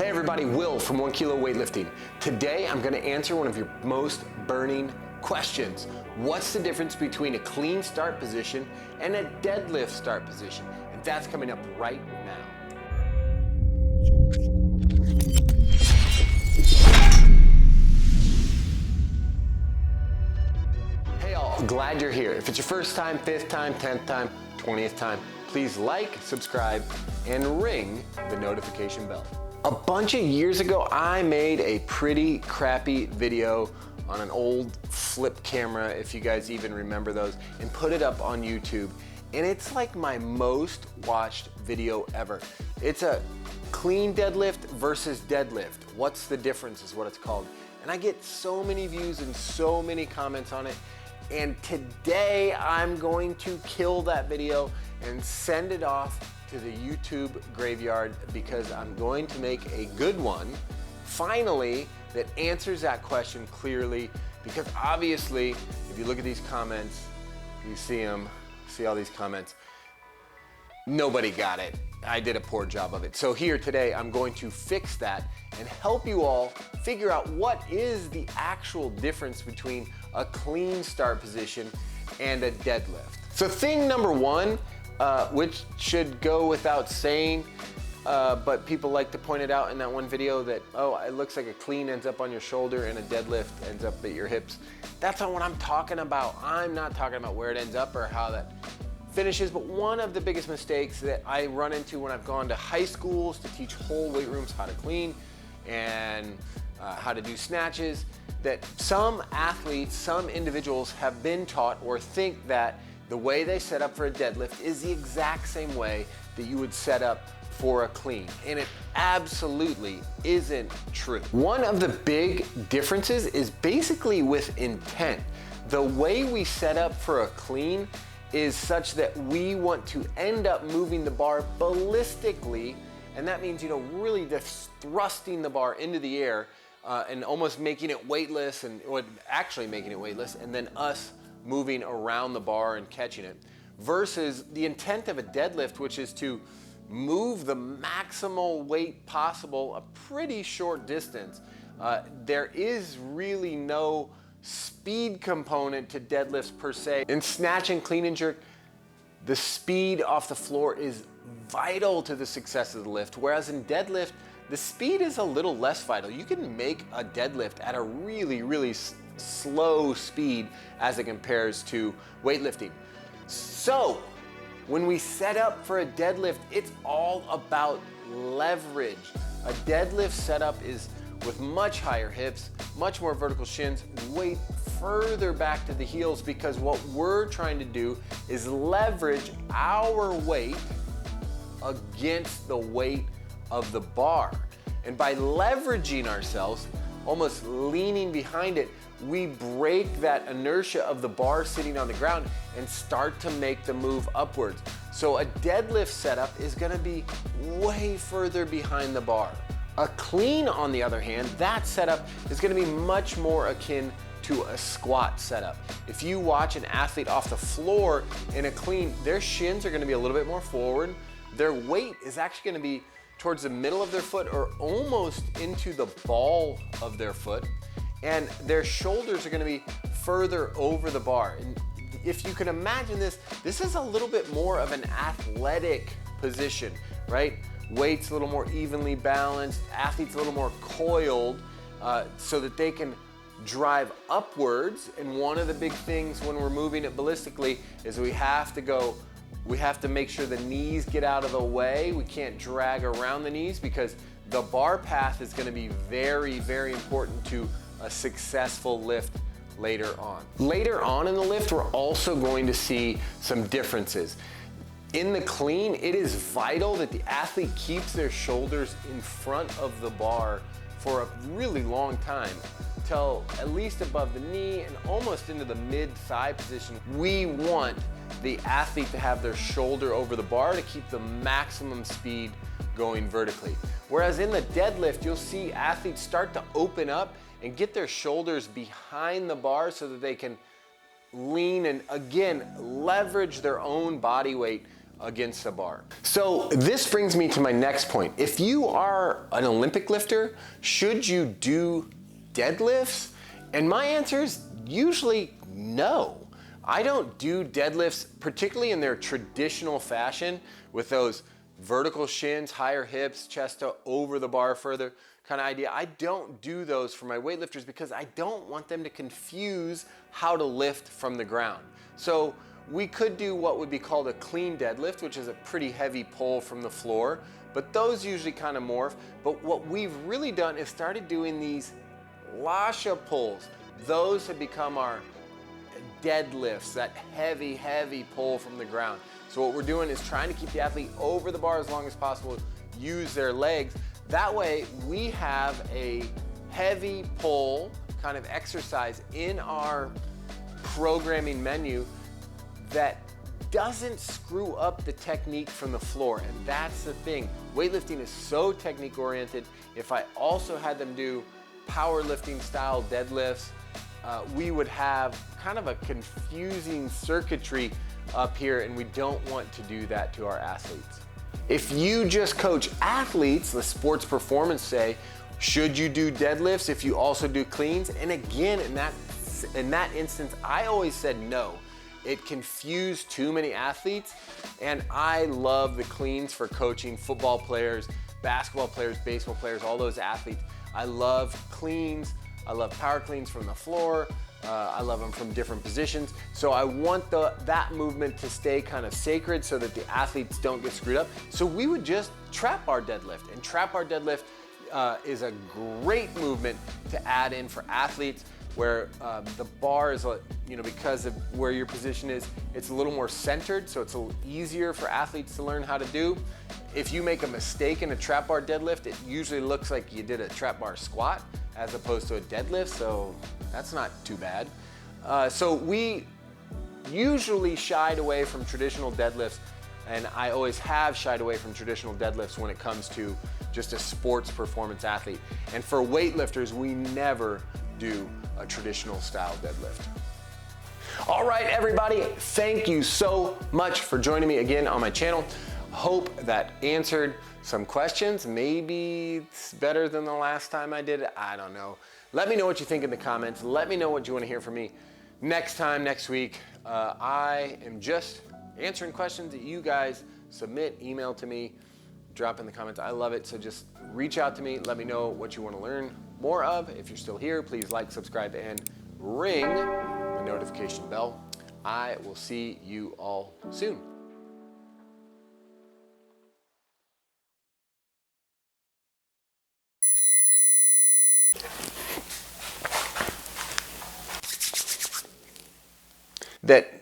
Hey everybody, Will from 1 Kilo Weightlifting. Today I'm going to answer one of your most burning questions. What's the difference between a clean start position and a deadlift start position? And that's coming up right now. Hey all, glad you're here. If it's your first time, 5th time, 10th time, 20th time, please like, subscribe, and ring the notification bell. A bunch of years ago, I made a pretty crappy video on an old flip camera, if you guys even remember those, and put it up on YouTube. And it's like my most watched video ever. It's a clean deadlift versus deadlift. What's the difference is what it's called. And I get so many views and so many comments on it. And today I'm going to kill that video and send it off to the YouTube graveyard because I'm going to make a good one, finally, that answers that question clearly. Because obviously, if you look at these comments, you see them, see all these comments, nobody got it. I did a poor job of it. So here today, I'm going to fix that and help you all figure out what is the actual difference between a clean start position and a deadlift. So thing number one, which should go without saying, but people like to point it out in that one video that, oh, it looks like a clean ends up on your shoulder and a deadlift ends up at your hips. That's not what I'm talking about. I'm not talking about where it ends up or how that finishes, but one of the biggest mistakes that I run into when I've gone to high schools to teach whole weight rooms how to clean and how to do snatches, that some athletes, some individuals have been taught or think that the way they set up for a deadlift is the exact same way that you would set up for a clean. And it absolutely isn't true. One of the big differences is basically with intent. The way we set up for a clean is such that we want to end up moving the bar ballistically, and that means, really just thrusting the bar into the air and almost making it weightless, and actually making it weightless, and then us moving around the bar and catching it, versus the intent of a deadlift, which is to move the maximal weight possible a pretty short distance. There is really no speed component to deadlifts per se. In snatch and clean and jerk, the speed off the floor is vital to the success of the lift, whereas in deadlift, the speed is a little less vital. You can make a deadlift at a really, really slow speed as it compares to weightlifting. So when we set up for a deadlift, it's all about leverage. A deadlift setup is with much higher hips, much more vertical shins, weight further back to the heels, because what we're trying to do is leverage our weight against the weight of the bar. And by leveraging ourselves, almost leaning behind it, we break that inertia of the bar sitting on the ground and start to make the move upwards. So a deadlift setup is gonna be way further behind the bar. A clean, on the other hand, that setup is gonna be much more akin to a squat setup. If you watch an athlete off the floor in a clean, their shins are gonna be a little bit more forward. Their weight is actually gonna be towards the middle of their foot or almost into the ball of their foot. And their shoulders are gonna be further over the bar. And if you can imagine this, this is a little bit more of an athletic position, right? Weight's a little more evenly balanced, athletes a little more coiled, so that they can drive upwards. And one of the big things when we're moving it ballistically is we have to make sure the knees get out of the way. We can't drag around the knees because the bar path is gonna be very, very important to a successful lift later on. Later on in the lift, we're also going to see some differences. In the clean, it is vital that the athlete keeps their shoulders in front of the bar for a really long time, till at least above the knee and almost into the mid-thigh position. We want the athlete to have their shoulder over the bar to keep the maximum speed going vertically. Whereas in the deadlift, you'll see athletes start to open up and get their shoulders behind the bar so that they can lean and again leverage their own body weight against a bar. So this brings me to my next point. If you are an Olympic lifter, should you do deadlifts? And my answer is usually no. I don't do deadlifts, particularly in their traditional fashion with those vertical shins, higher hips, chest to over the bar further kind of idea. I don't do those for my weightlifters because I don't want them to confuse how to lift from the ground. So we could do what would be called a clean deadlift, which is a pretty heavy pull from the floor, but those usually kind of morph. But what we've really done is started doing these Lasha pulls. Those have become our deadlifts, that heavy, heavy pull from the ground. So what we're doing is trying to keep the athlete over the bar as long as possible, use their legs. That way we have a heavy pull kind of exercise in our programming menu that doesn't screw up the technique from the floor. And that's the thing. Weightlifting is so technique oriented. If I also had them do powerlifting style deadlifts, we would have kind of a confusing circuitry up here, and we don't want to do that to our athletes. If you just coach athletes, the sports performance say, should you do deadlifts if you also do cleans? And again, in that instance, I always said no. It confused too many athletes, and I love the cleans for coaching football players, basketball players, baseball players, all those athletes. I love cleans. I love power cleans from the floor. I love them from different positions. So I want that movement to stay kind of sacred so that the athletes don't get screwed up. So we would just trap bar deadlift. And trap bar deadlift is a great movement to add in for athletes where the bar is, because of where your position is, it's a little more centered, so it's a little easier for athletes to learn how to do. If you make a mistake in a trap bar deadlift, it usually looks like you did a trap bar squat as opposed to a deadlift, so that's not too bad. So we usually shied away from traditional deadlifts, and I always have shied away from traditional deadlifts when it comes to just a sports performance athlete. And for weightlifters, we never do a traditional style deadlift. All right, everybody, thank you so much for joining me again on my channel. Hope that answered some questions. Maybe it's better than the last time I did it. I don't know. Let me know what you think in the comments. Let me know what you want to hear from me next time, next week. I am just answering questions that you guys submit, email to me, drop in the comments. I love it. So just reach out to me. Let me know what you want to learn more of. If you're still here, please like, subscribe, and ring the notification bell. I will see you all soon. That